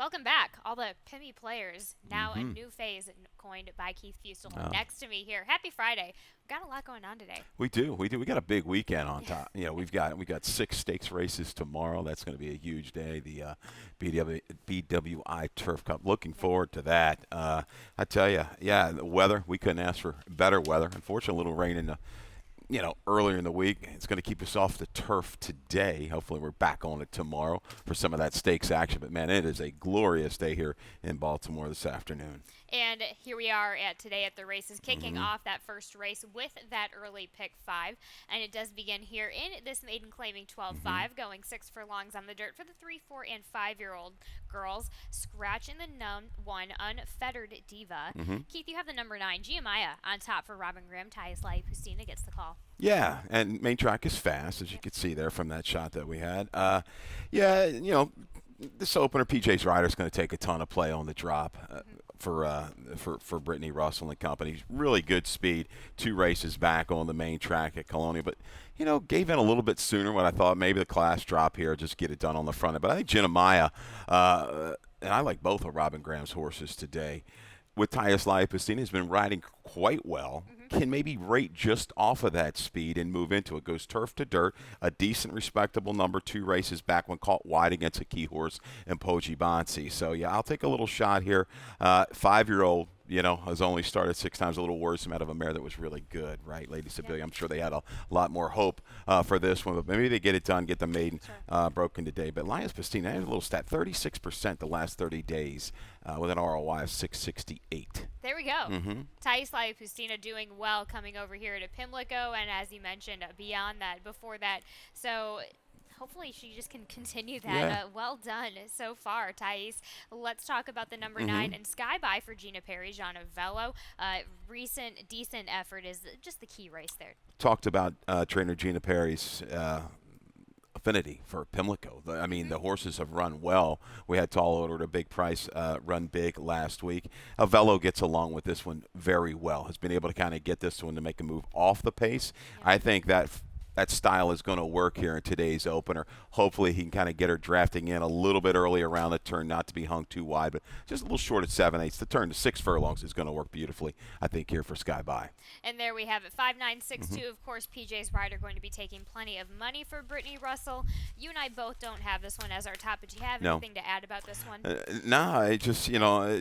Welcome back, all the Pimmy players. Now a new phase coined by Keith Fusel next to me here. Happy Friday. We've got a lot going on today. We do. We do. We got a big weekend on top. We got 6 stakes races tomorrow. That's going to be a huge day. The BWI Turf Cup. Looking forward to that. I tell you, yeah, the weather. We couldn't ask for better weather. Unfortunately, a little rain in the earlier in the week. It's going to keep us off the turf today. Hopefully we're back on it tomorrow for some of that stakes action. But, man, it is a glorious day here in Baltimore this afternoon. And here we are today at the races, kicking off that first race with that early pick 5. And it does begin here in this maiden claiming 12-5, going 6 furlongs on the dirt for the 3, 4, and 5-year-old girls. Scratching the 1, Unfettered Diva. Keith, you have the number 9, Giamaya, on top for Robin Graham. Thais Pustina gets the call. Yeah, and main track is fast, as you could see there from that shot that we had. This opener, PJ's rider is going to take a ton of play on the drop for Brittany Russell and company. Really good speed. 2 races back on the main track at Colonia, but gave in a little bit sooner when I thought maybe the class drop here, just get it done on the front end. But I think Giamaya, and I like both of Robin Graham's horses today, with Thais Pustina, has been riding quite well. Can maybe rate just off of that speed and move into it. Goes turf to dirt, a decent, respectable number. 2 races back when caught wide against a key horse in Poji Bonsi. So, yeah, I'll take a little shot here. 5-year-old, has only started 6 times, a little worrisome out of a mare that was really good, right, Lady Sibylla? I'm sure they had a lot more hope for this one, but maybe they get it done, get the maiden broken today. But Thais Pustina, I had a little stat, 36% the last 30 days with an ROI of 668. There we go. Thais Pustina doing well coming over here to Pimlico, and as you mentioned, beyond that, before that. So hopefully she just can continue that. Yeah. Well done so far, Thais. Let's talk about the number 9 and Sky By for Gina Perry, Giannovello. Recent decent effort is just the key race there. Talked about trainer Gina Perry's affinity for Pimlico. I mean, the horses have run well. We had Tall Order at a big price run big last week. Avello gets along with this one very well. Has been able to kind of get this one to make a move off the pace. Yeah. I think that style is going to work here in today's opener. Hopefully he can kind of get her drafting in a little bit early around the turn, not to be hung too wide, but just a little short at 7/8. The turn to 6 furlongs is going to work beautifully, I think, here for Sky By. And there we have it, 5962. Of course, PJ's rider going to be taking plenty of money for Brittany Russell. You and I both don't have this one as our top, but do you have anything to add about this one? No, I just,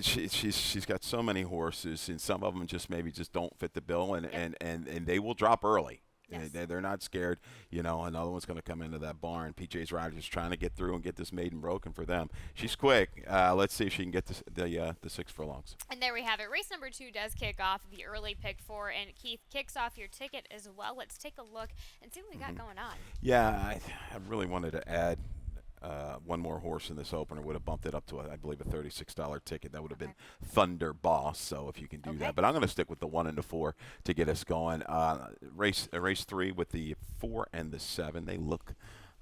she's got so many horses, and some of them just maybe just don't fit the bill, and they will drop early. Yes. They're not scared. Another one's going to come into that barn. PJ's rider is trying to get through and get this maiden broken for them. She's quick. Let's see if she can get the 6 furlongs. And there we have it. Race number 2 does kick off the early pick 4, and Keith kicks off your ticket as well. Let's take a look and see what we got going on. Yeah, I really wanted to add one more horse in this opener. Would have bumped it up to, I believe, a $36 ticket. That would have been Thunder Boss, so if you can do that. But I'm going to stick with the 1 and the 4 to get us going. Race 3 with the 4 and the 7. They look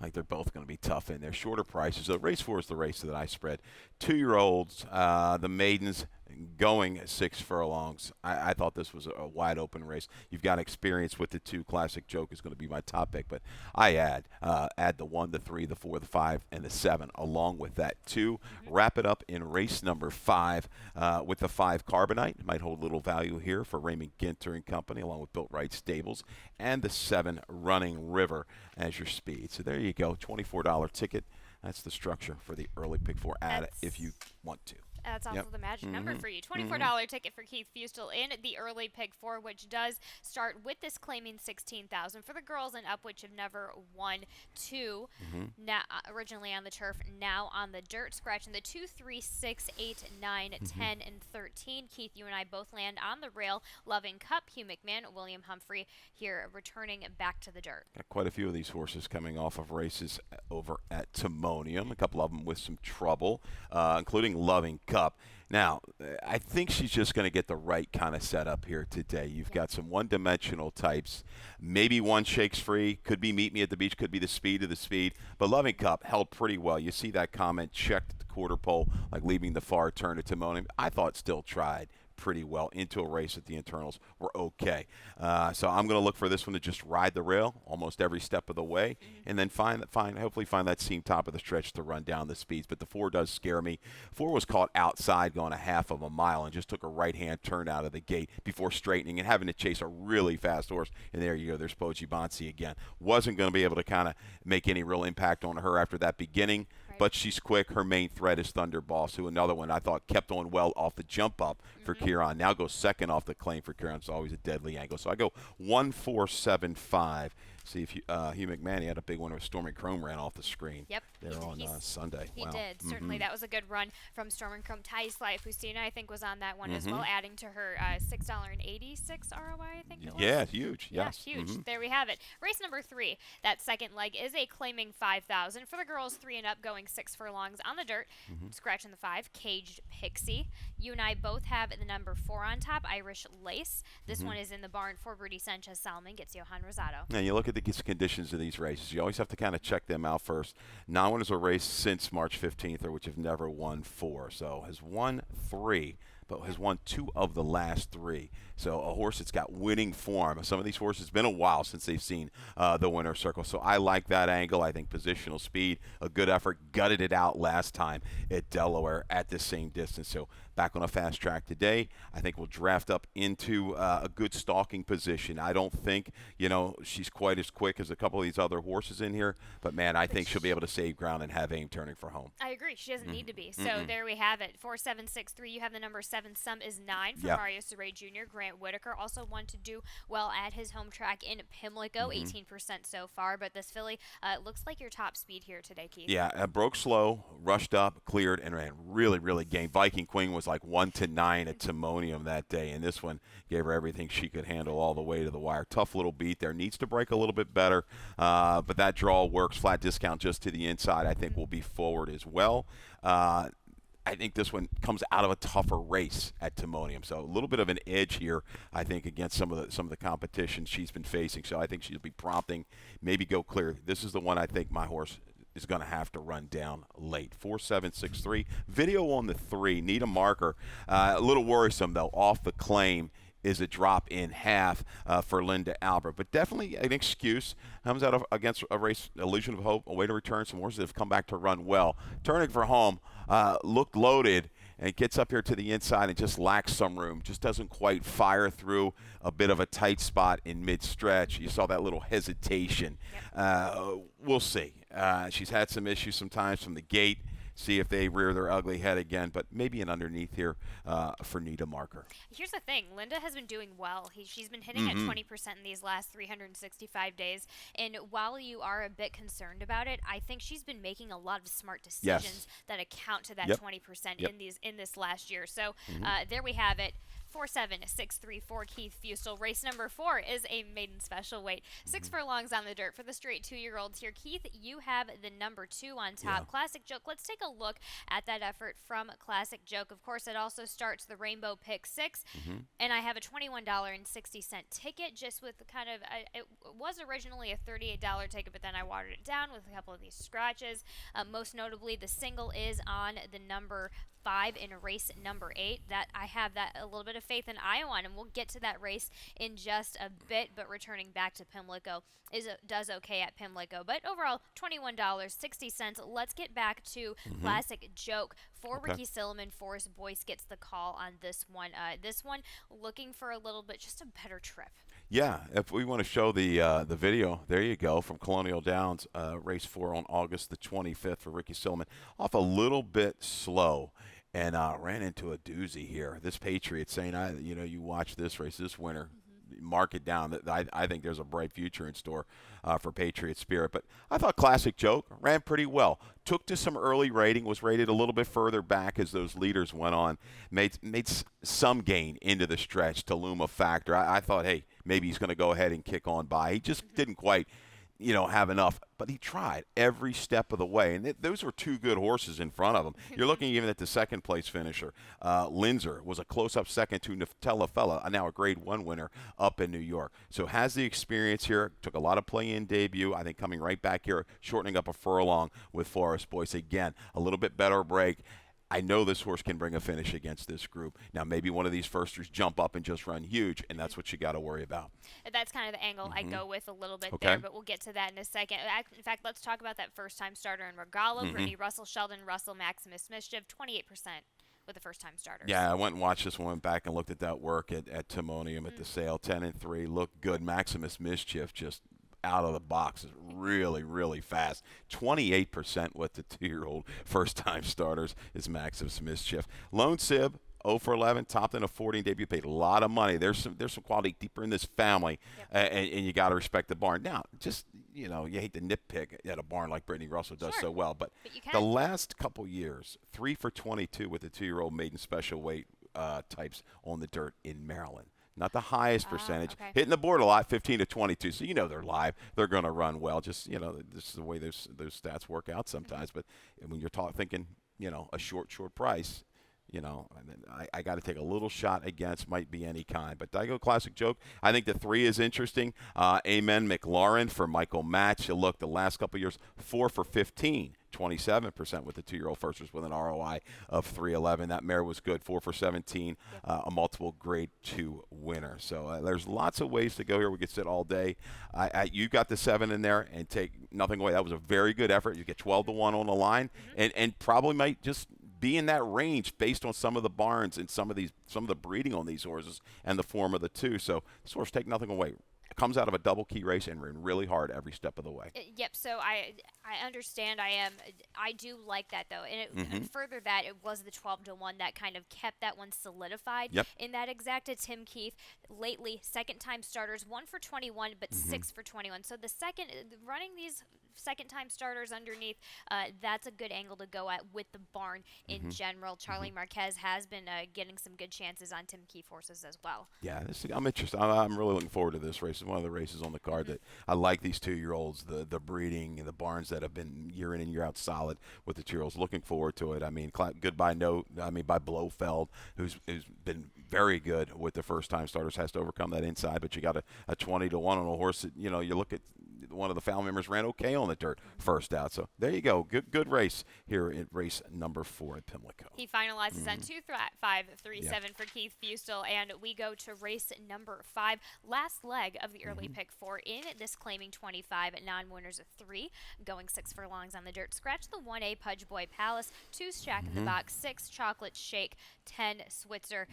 like they're both going to be tough in their shorter prices. So race 4 is the race that I spread. 2-year-olds, the maidens going 6 furlongs. I thought this was a wide open race. You've got experience with the 2. Classic Joke is going to be my top pick, but I add the 1, the 3, the 4, the 5, and the 7 along with that 2. Wrap it up in race number 5 with the 5 Carbonite. It might hold little value here for Raymond Ginter and company, along with Built Right Stables, and the 7 Running River as your speed. So there you go, $24 ticket. That's the structure for the early pick 4. Add it if you want to. That's also the magic number for you. $24 ticket for Keith Fusel in the early pick 4, which does start with this claiming $16,000 for the girls and up, which have never won 2. Now, originally on the turf, now on the dirt, scratching the 2, 3, 6, 8, 9, 10, and 13. Keith, you and I both land on the rail. Loving Cup, Hugh McMahon, William Humphrey here returning back to the dirt. Got quite a few of these horses coming off of races over at Timonium. A couple of them with some trouble, including Loving Cup. Now, I think she's just going to get the right kind of setup here today. You've got some one-dimensional types. Maybe one shakes free. Could be Meet Me at the Beach. Could be the speed of the speed. But Loving Cup held pretty well. You see that comment checked at the quarter pole, like leaving the far turn at Timonium. I thought Still Tried pretty well into a race at the internals were okay. So I'm going to look for this one to just ride the rail almost every step of the way, and then hopefully find that seam top of the stretch to run down the speeds. But the 4 does scare me. 4 was caught outside going a half of a mile and just took a right-hand turn out of the gate before straightening and having to chase a really fast horse. And there you go. There's Poji Bonsi again. Wasn't going to be able to kind of make any real impact on her after that beginning. Right. But she's quick. Her main threat is Thunder Boss, who another one I thought kept on well off the jump up for Kieran. Now goes second off the claim for Kieran. It's always a deadly angle. So I go 1-4-7-5. See if Hugh McMahon had a big one where Stormy Chrome ran off the screen. Yep. There on Sunday. He Wow. did. Certainly, that was a good run from Storm and Chrome. Thais Life, Hustina, I think, was on that one as well, adding to her $6.86 ROI, I think it was. Yeah, huge. Yes. Yeah, huge. There we have it. Race number 3, that second leg, is a claiming 5,000. For the girls 3 and up, going 6 furlongs on the dirt. Scratching the 5, Caged Pixie. You and I both have the number 4 on top, Irish Lace. This one is in the barn for Rudy Sanchez Salmon. Gets Johan Rosado. And you look at the conditions of these races. You always have to kind of check them out first. Non-winners are raced since March 15th, or which have never won 4. So has won 3, but has won 2 of the last 3. So a horse that's got winning form. Some of these horses, it's been a while since they've seen the winner's circle. So I like that angle. I think positional speed, a good effort, gutted it out last time at Delaware at the same distance. So back on a fast track today. I think we'll draft up into a good stalking position. I don't think, she's quite as quick as a couple of these other horses in here, but man, I think she'll be able to save ground and have aim turning for home. I agree. She doesn't need to be. So there we have it. 4-7-6-3. You have the number 7. Some is 9 for Mario Saray Jr. Grant Whitaker also wanted to do well at his home track in Pimlico, 18% so far. But this filly looks like your top speed here today, Keith. Yeah, broke slow, rushed up, cleared, and ran really, really game. Viking Queen was like 1-9 at Timonium that day, and this one gave her everything she could handle all the way to the wire. Tough little beat there. Needs to break a little bit better, but that draw works. Flat discount just to the inside, I think, will be forward as well. I think this one comes out of a tougher race at Timonium, so a little bit of an edge here, I think, against some of the competition she's been facing. So I think she'll be prompting, maybe go clear. This is the one I think my horse is going to have to run down late. 4-7-6-3. Video on the 3. Need a marker. A little worrisome though. Off the claim is a drop in half for Linda Albert, but definitely an excuse. Comes out against a race, Illusion of Hope, a way to return. Some horses that have come back to run well. Turning for home, looked loaded, and gets up here to the inside and just lacks some room. Just doesn't quite fire through a bit of a tight spot in mid-stretch. You saw that little hesitation. We'll see. She's had some issues sometimes from the gate. See if they rear their ugly head again, but maybe an underneath here for Nita Marker. Here's the thing. Linda has been doing well. She's been hitting at 20% in these last 365 days, and while you are a bit concerned about it, I think she's been making a lot of smart decisions that account to that 20% in this last year. So there we have it. 4-7-6-3-4 Keith Fustel. Race number 4 is a maiden special weight. 6 furlongs on the dirt for the straight 2-year-olds here. Keith, you have the number 2 on top. Classic Joke. Let's take a look at that effort from Classic Joke. Of course, it also starts the Rainbow Pick 6, and I have a $21.60 ticket just with kind of, it was originally a $38 ticket, but then I watered it down with a couple of these scratches. Most notably, the single is on the number 5 in race number 8. That I have that a little bit of faith in Iowa, and we'll get to that race in just a bit. But returning back to Pimlico does okay at Pimlico. But overall, $21.60. Let's get back to Classic Joke for Ricky Silliman. Forrest Boyce gets the call on this one. This one looking for a little bit, just a better trip. Yeah, if we want to show the video, there you go, from Colonial Downs, race 4 on August the 25th for Ricky Silliman. Off a little bit slow and ran into a doozy here. This Patriot saying, you watch this race this winter, mark it down. I think there's a bright future in store for Patriot Spirit. But I thought Classic Joke ran pretty well. Took to some early rating, was rated a little bit further back as those leaders went on. Made some gain into the stretch to loom a factor. I thought, hey, maybe he's going to go ahead and kick on by. He just didn't quite have enough, but he tried every step of the way, and those were 2 good horses in front of him. You're looking even at the second place finisher. Linzer was a close-up second to Nutella Fella, now a Grade 1 winner up in New York. So has the experience here, took a lot of play-in debut. I think coming right back here, shortening up a furlong with Forrest Boyce. Again, a little bit better break. I know this horse can bring a finish against this group. Now, maybe one of these firsters jump up and just run huge, and that's what you got to worry about. That's kind of the angle I go with a little bit Okay. there, but we'll get to that in a second. In fact, let's talk about that first-time starter in Regalo. Brittany Russell, Sheldon Russell, Maximus Mischief, 28% with the first-time starters. Yeah, I went and watched this one, went back and looked at that work at Timonium at the sale. 10-3, looked good. Maximus Mischief just out of the box is really, really fast. 28% with the 2-year-old first-time starters is Maximus Mischief. Lone Sib, 0 for 11, topped in a 14 debut, paid a lot of money. There's some quality deeper in this family, and you got to respect the barn. Now, just you hate to nitpick at a barn like Brittany Russell does so well, but the last couple years, 3 for 22 with the 2-year-old maiden special weight types on the dirt in Maryland. Not the highest percentage. Hitting the board a lot, 15 to 22. So they're live. They're going to run well. Just this is the way those stats work out sometimes. But when you're thinking a short price, I got to take a little shot against might be any kind. But Dago Classic Joke, I think the 3 is interesting. Amen McLaurin for Michael Match. You look the last couple years, 4 for 15. 27% with the 2-year-old firsters with an ROI of 311. That mare was good, 4 for 17, a multiple grade 2 winner. So there's lots of ways to go here. We could sit all day. You got the 7 in there and take nothing away. That was a very good effort. You get 12 to 1 on the line, and probably might just be in that range based on some of the barns and some of the breeding on these horses and the form of the 2. So this horse, take nothing away. Comes out of a double key race and ran really hard every step of the way. Yep. So I understand. I do like that though, and further that it was the 12 to 1 that kind of kept that one solidified in that exacta. Tim Keith lately second time starters, 1 for 21 but 6 for 21. So the second running these second time starters underneath, that's a good angle to go at with the barn in general. Charlie Marquez has been getting some good chances on Tim Keith horses as well. Yeah, I'm interested. I'm really looking forward to this race. It's one of the races on the card that I like. These 2-year-olds, the breeding and the barns that have been year in and year out solid with the 2-year-olds. Looking forward to it. I mean, goodbye note. By Blofeld, who's been very good with the first time starters, has to overcome that inside. But you got a 20 to 1 on a horse that you look at. One of the family members ran okay on the dirt first out. So there you go. Good race here in race number 4 at Pimlico. He finalizes on 2-5-3-7 for Keith Fustel, and we go to race number 5, last leg of the early pick 4 in this claiming 25 non-winners of 3, going 6 furlongs on the dirt. Scratch the 1A Pudge Boy Palace, 2 Shack in the Box, 6 Chocolate Shake, 10 Switzer.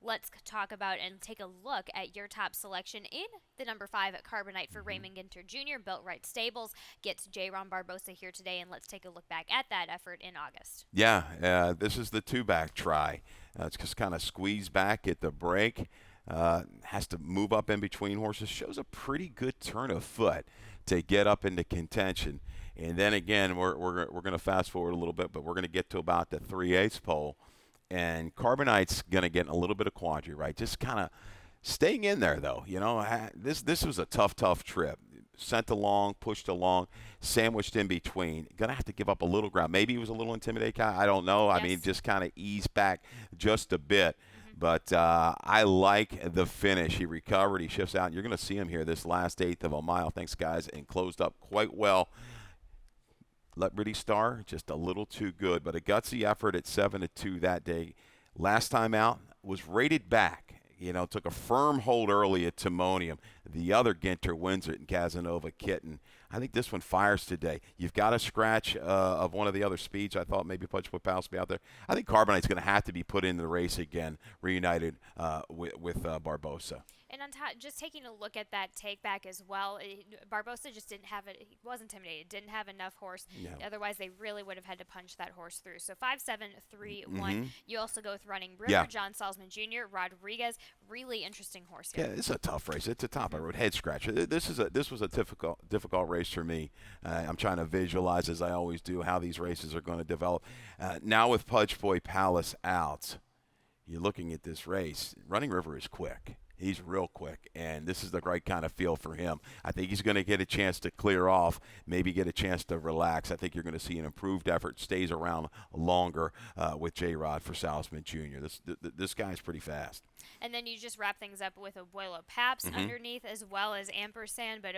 Let's talk about and take a look at your top selection in the number 5 at Carbonite for Raymond Ginter Jr. Built Right Stables gets J. Ron Barbosa here today, and let's take a look back at that effort in August. Yeah, this is the 2-back try. It's just kind of squeezed back at the break. Has to move up in between horses. Shows a pretty good turn of foot to get up into contention. And then again, we're going to fast forward a little bit, but we're going to get to about the 3/8 pole. And Carbonite's going to get a little bit of quandary, right? Just kind of staying in there, though. This was a tough trip. Sent along, pushed along, sandwiched in between. Going to have to give up a little ground. Maybe he was a little intimidated. I don't know. Yes. I mean, just kind of eased back just a bit. But I like the finish. He recovered. He shifts out. You're going to see him here this last 1/8 of a mile. Thanks, guys. And closed up quite well. Let Ritty Star, just a little too good, but a gutsy effort at 7-2 that day. Last time out was rated back. Took a firm hold early at Timonium. The other Ginter wins it in Casanova Kitten. I think this one fires today. You've got a scratch of one of the other speeds. I thought maybe Pudge Foot Palace be out there. I think Carbonite's going to have to be put into the race again, reunited with Barbosa. And on top, just taking a look at that take back as well, Barbosa just didn't have it. He was intimidated, didn't have enough horse. Yeah. Otherwise, they really would have had to punch that horse through. So 5-7-3-1. You also go with Running River, John Salzman Jr., Rodriguez. Really interesting horse here. Yeah, it's a tough race. It's a top of road head scratcher. This was a difficult race for me. I'm trying to visualize, as I always do, how these races are going to develop. Now with Pudge Boy Palace out, you're looking at this race. Running River is quick. He's real quick, and this is the right kind of feel for him. I think he's going to get a chance to clear off, maybe get a chance to relax. I think you're going to see an improved effort, stays around longer with J-Rod for Salzman Jr. This guy's pretty fast. And then you just wrap things up with Abuelo Paps underneath, as well as Ampersand. But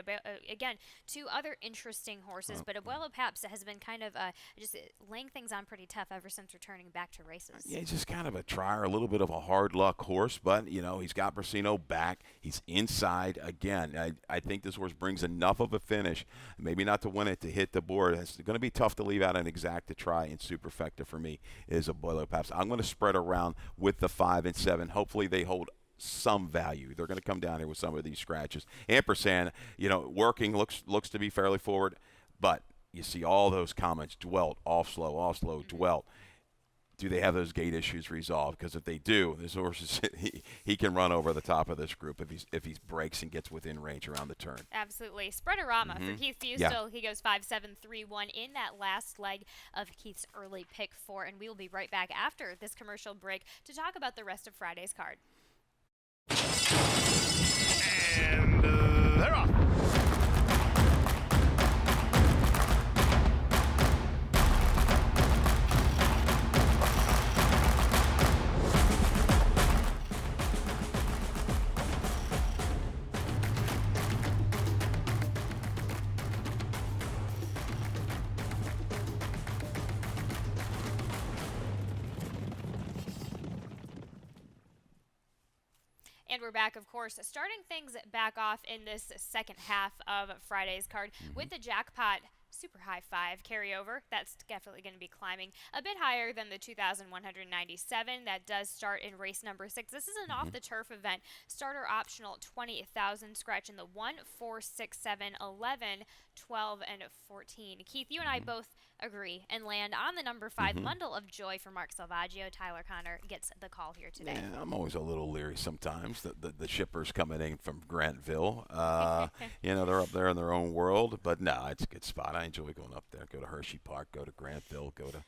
again, two other interesting horses. But Abuelo Paps has been kind of just laying things on pretty tough ever since returning back to races. Yeah, he's just kind of a trier, a little bit of a hard luck horse, but he's got Brasino back. He's inside again. I think this horse brings enough of a finish, maybe not to win it, to hit the board. It's going to be tough to leave out an exacta try in Superfecta for me. Is Abuelo Paps. I'm going to spread around with the 5 and 7. Hopefully they hold some value. They're going to come down here with some of these scratches. Ampersand, working, looks to be fairly forward, but you see all those comments: dwelt, off slow, dwelt. Do they have those gate issues resolved? Because if they do, this horse he can run over the top of this group if he breaks and gets within range around the turn. Absolutely. Spreaderama for Keith Fustel. Yeah. He goes 5-7-3-1 in that last leg of Keith's early pick 4, and we will be right back after this commercial break to talk about the rest of Friday's card. And they're off. And we're back, of course, starting things back off in this second half of Friday's card with the jackpot super high 5 carryover. That's definitely going to be climbing a bit higher than the 2,197. That does start in race number 6. This is an off-the-turf event. Starter optional 20,000. Scratch in the 1, 4, 6, 7, 11, 12, and 14. Keith, you and I both agree and land on the number 5, Bundle of Joy for Mark Salvaggio. Tyler Connor gets the call here today. Yeah, I'm always a little leery sometimes. The shippers coming in from Grantville, they're up there in their own world. But no, it's a good spot. I enjoy going up there. Go to Hershey Park, go to Grantville, go to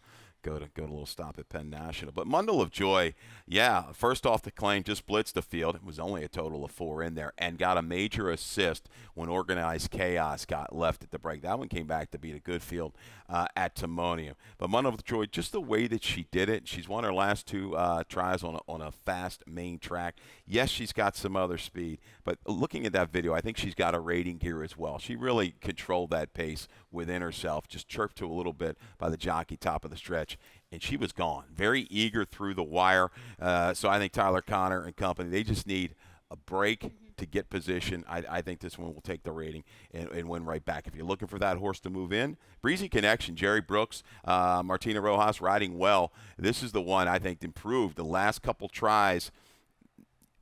a little stop at Penn National. But Bundle of Joy, yeah, first off the claim, just blitzed the field. It was only a total of 4 in there and got a major assist when Organized Chaos got left at the break. That one came back to beat a good field at Timonium. But Bundle of Joy, just the way that she did it, she's won her last 2 tries on a fast main track. Yes, she's got some other speed, but looking at that video, I think she's got a rating here as well. She really controlled that pace within herself, just chirped to a little bit by the jockey top of the stretch, and she was gone. Very eager through the wire. So I think Tyler Connor and company, they just need a break to get position. I think this one will take the rating and win right back. If you're looking for that horse to move in, Breezy Connection, Jerry Brooks, Martina Rojas riding well. This is the one I think improved the last couple tries.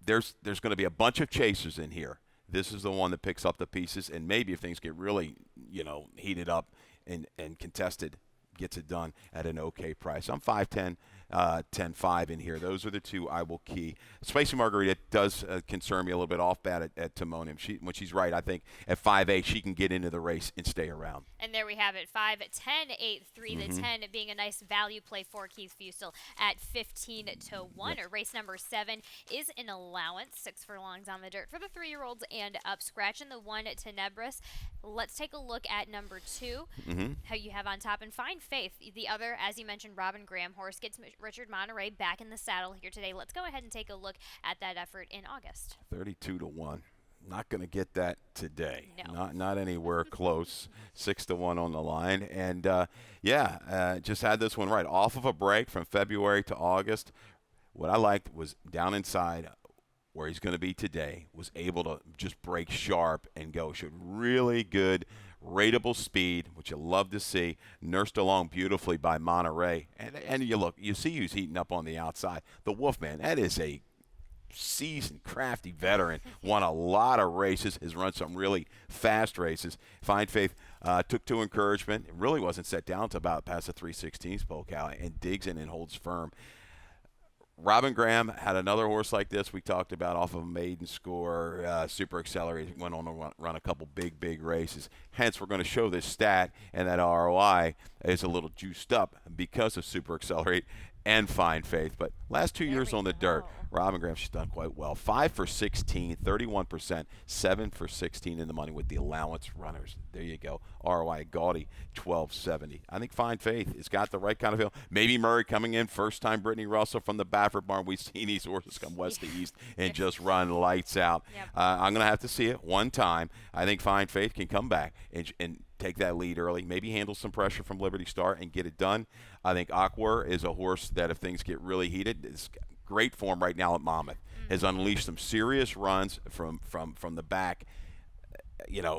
There's going to be a bunch of chasers in here. This is the one that picks up the pieces, and maybe if things get really, heated up and contested, gets it done at an okay price. I'm 5-10, 10-5 in here. Those are the 2 I will key. Spicy Margarita does concern me a little bit off bat at Timonium. When she's right, I think at 5-8 she can get into the race and stay around. And there we have it, 5-10-8-3. The 10 being a nice value play for Keith Fustel at 15-1. Yep. Race number 7 is an allowance. 6 furlongs on the dirt for the 3-year-olds and up. Scratching the 1 Tenebris. Let's take a look at number 2. How you have on top, and Fine Faith. The other, as you mentioned, Robin Graham horse gets Richard Monterey back in the saddle here today. Let's go ahead and take a look at that effort in August. 32-1. Not going to get that today. No. Not anywhere close. 6-1 on the line. And, just had this one right. Off of a break from February to August. What I liked was down inside where he's going to be today, was able to just break sharp and go. Showed really good rateable speed, which you love to see, nursed along beautifully by Monterey. And you see who's heating up on the outside. The Wolfman, that is a seasoned, crafty veteran, won a lot of races, has run some really fast races. Fine Faith took to encouragement. It really wasn't set down to about past the 3/16 poke out, and digs in and holds firm. Robin Graham had another horse like this we talked about off of a maiden score, super accelerated, went on to run a couple big races. Hence, we're going to show this stat, and that ROI is a little juiced up because of super accelerate. and Fine Faith. But last 2 years we on the dirt, go. Robin Graham, she's done quite well. 5 for 16, 31%, 7 for 16 in the money with the allowance runners. There you go. ROI Gaudy, 1270. I think Fine Faith has got the right kind of feel. Maybe Murray coming in, first time Brittany Russell from the Baffert barn. We've seen these horses come west to east and just run lights out. Yep. I'm going to have to see it one time. I think Fine Faith can come back and take that lead early, maybe handle some pressure from Liberty Star and get it done. I think Aquer is a horse that if things get really heated, is great form right now at Monmouth. Has unleashed some serious runs from the back.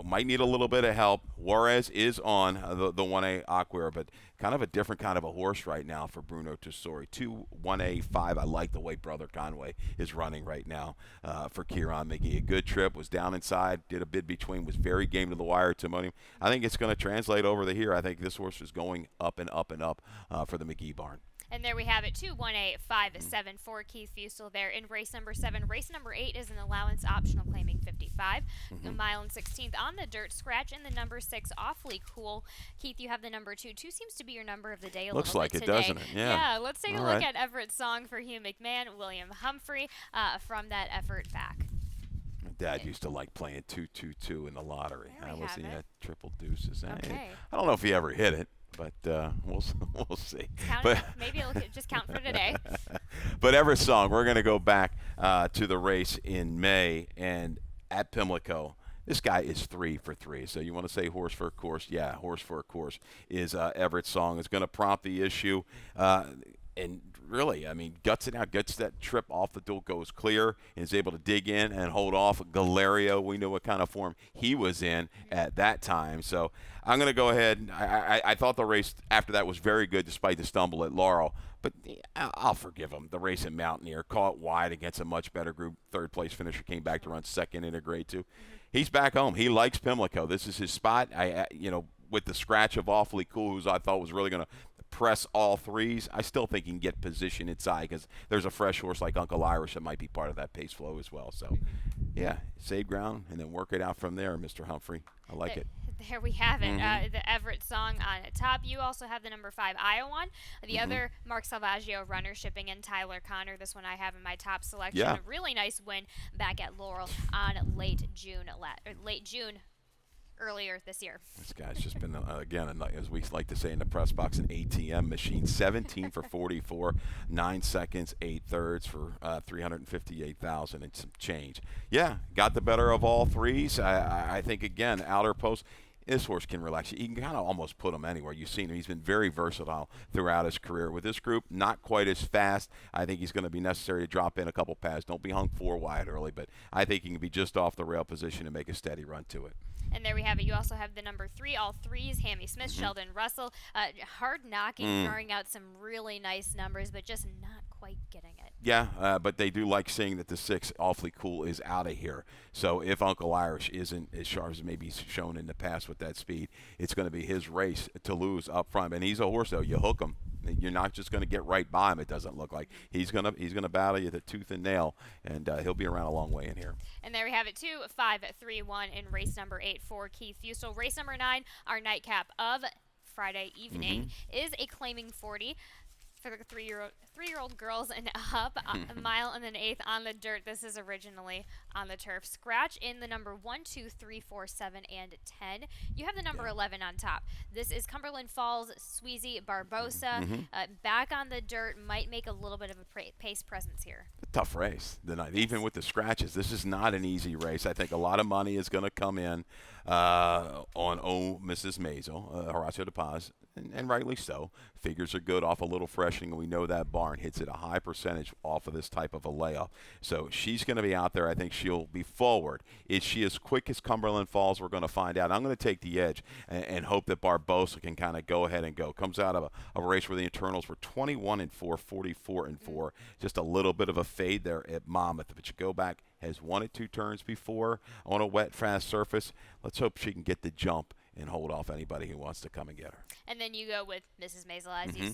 Might need a little bit of help. Juarez is on the 1A Aquer, but kind of a different kind of a horse right now for Bruno Tessori. 1A5, I like the way Brother Conway is running right now for Kieran McGee. A good trip, was down inside, did a bid between, was very game to the wire, Timonium. I think it's going to translate over to here. I think this horse is going up and up and up for the McGee barn. And there we have it, 2-1-8-5-7 for Keith Fusel there in race number 7. Race number 8 is an allowance optional claiming 55. A mile and 16th on the dirt. Scratch in the number 6, Awfully Cool. Keith, you have the number 2. 2 seems to be your number of the day a Looks little like bit it, today. doesn't it? Yeah. Let's take a All look right. at Everett's song for Hugh McMahon, William Humphrey from that effort back. My dad used to like playing 2-2-2 in the lottery. There we Was have he it. had triple deuces? Okay. I don't know if he ever hit it, but we'll see. Count it. Maybe it'll just count for today. But Everett's song, we're going to go back to the race in May and at Pimlico. This guy is 3 for 3. So you want to say horse for a course? Yeah, horse for a course is Everett's song. It's going to prompt the issue. And really, I mean, guts it out, gets that trip off the duel, goes clear, and is able to dig in and hold off. Galerio, we know what kind of form he was in at that time. So I'm going to go ahead. I thought the race after that was very good despite the stumble at Laurel. But I'll forgive him. The race at Mountaineer, caught wide against a much better group. Third-place finisher, came back to run second in a grade 2. He's back home. He likes Pimlico. This is his spot. With the scratch of Awfully Cool, who I thought was really going to press all threes, I still think he can get position inside because there's a fresh horse like Uncle Irish that might be part of that pace flow as well. So, yeah, save ground and then work it out from there, Mr. Humphrey. I like it. There we have it, the Everett song on top. You also have the number 5, Iowan. The other Mark Salvaggio runner shipping in Tyler Connor. This one I have in my top selection. Yeah. A really nice win back at Laurel on late June earlier this year. This guy's just been, again, as we like to say in the press box, an ATM machine. 17 for 44, 9 seconds, 8 thirds for 358,000 and some change. Yeah, got the better of all threes. I think, again, outer post. This horse can relax you. You can kind of almost put him anywhere. You've seen him. He's been very versatile throughout his career. With this group, not quite as fast. I think he's going to be necessary to drop in a couple pads. Don't be hung 4 wide early, but I think he can be just off the rail position and make a steady run to it. And there we have it. You also have the number 3, all threes, Hammy Smith, Sheldon Russell. Hard knocking, throwing out some really nice numbers, but just not quite getting it. Yeah, but they do like seeing that the 6, Awfully Cool, is out of here. So if Uncle Irish isn't as sharp as maybe he's shown in the past with that speed, it's going to be his race to lose up front. And he's a horse, though. You hook him. You're not just going to get right by him, it doesn't look like. He's gonna battle you with tooth and nail, and he'll be around a long way in here. And there we have it, 2-5-3-1 in race number 8 for Keith Fusel. Race number 9, our nightcap of Friday evening, is a claiming 40 for the three-year-old girls and up, a mile and an eighth on the dirt. This is originally on the turf. Scratch in the number 1, 2, 3, 4, 7, and 10. You have the number 11 on top. This is Cumberland Falls, Sweezy Barbosa. Back on the dirt, might make a little bit of a pace presence here. A tough race tonight, even with the scratches. This is not an easy race. I think a lot of money is going to come in on Mrs. Maisel, Horacio De Paz, and rightly so. Figures are good off a little freshening, and we know that barn hits it a high percentage off of this type of a layoff. So she's going to be out there. I think she'll be forward. Is she as quick as Cumberland Falls? We're going to find out. I'm going to take the edge and hope that Barbosa can kind of go ahead and go. Comes out of a race where the internals were 21-4, 44-4. Just a little bit of a fade there at Monmouth. But you go back, has won it 2 turns before on a wet, fast surface. Let's hope she can get the jump and hold off anybody who wants to come and get her. And then you go with Mrs. Maisel,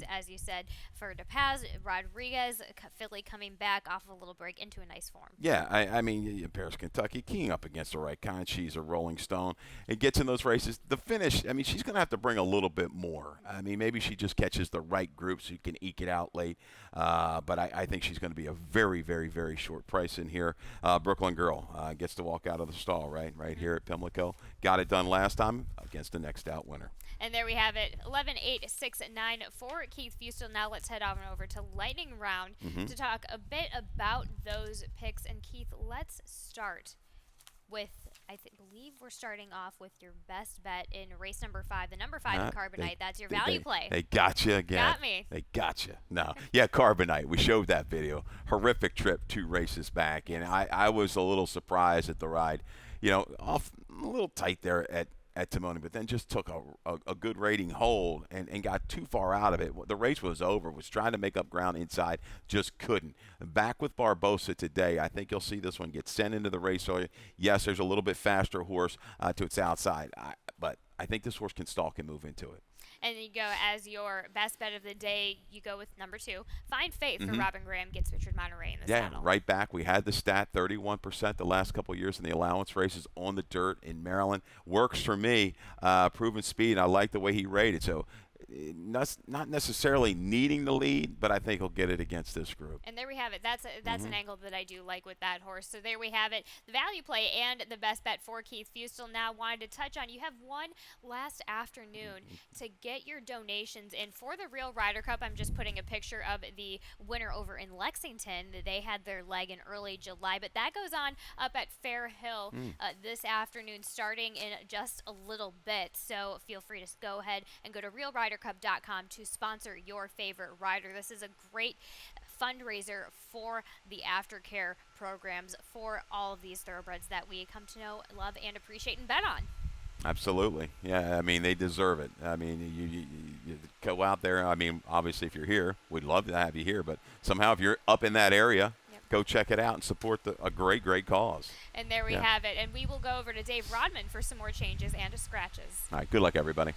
as you said, for DePaz, Rodriguez, Philly coming back off of a little break into a nice form. Yeah, I mean, Paris, Kentucky, keying up against the right kind. She's a Rolling Stone. It gets in those races. The finish, I mean, she's going to have to bring a little bit more. I mean, maybe she just catches the right group so you can eke it out late. But I think she's going to be a very, very, very short price in here. Brooklyn Girl gets to walk out of the stall, right here at Pimlico. Got it done last time against the next out winner. And there we have it, 11, 8, 6, 9 for Keith Fustel. Now let's head on over to lightning round to talk a bit about those picks. And Keith, let's start with, believe we're starting off with your best bet in race number 5, the number 5 in Carbonite. That's your value play. They got you again. Got me. They got you. No. Yeah, Carbonite. We showed that video. Horrific trip 2 races back. And I was a little surprised at the ride. Off a little tight there at Timoni, but then just took a good rating hold and got too far out of it. The race was over, was trying to make up ground inside, just couldn't. Back with Barbosa today, I think you'll see this one get sent into the race. So, yes, there's a little bit faster horse to its outside, but I think this horse can stalk and move into it. And you go as your best bet of the day, you go with number 2, Find Faith for Robin Graham, gets Richard Monterey in the saddle. Right back. We had the stat, 31% the last couple of years in the allowance races on the dirt in Maryland. Works for me. Proven speed. I like the way he rated. So not necessarily needing the lead, but I think he'll get it against this group. And there we have it. That's an angle that I do like with that horse. So there we have it. The value play and the best bet for Keith Fustel. Now wanted to touch on, you have one last afternoon to get your donations in for the Real Ryder Cup. I'm just putting a picture of the winner over in Lexington. They had their leg in early July, but that goes on up at Fair Hill this afternoon, starting in just a little bit. So feel free to go ahead and go to RealRyderCup.com to sponsor your favorite rider. This is a great fundraiser for the aftercare programs for all of these thoroughbreds that we come to know, love, and appreciate and bet on. Absolutely. Yeah, I mean, they deserve it. I mean, you go out there. I mean, obviously, if you're here, we'd love to have you here. But somehow, if you're up in that area, go check it out and support a great, great cause. And there we have it. And we will go over to Dave Rodman for some more changes and scratches. All right, good luck, everybody.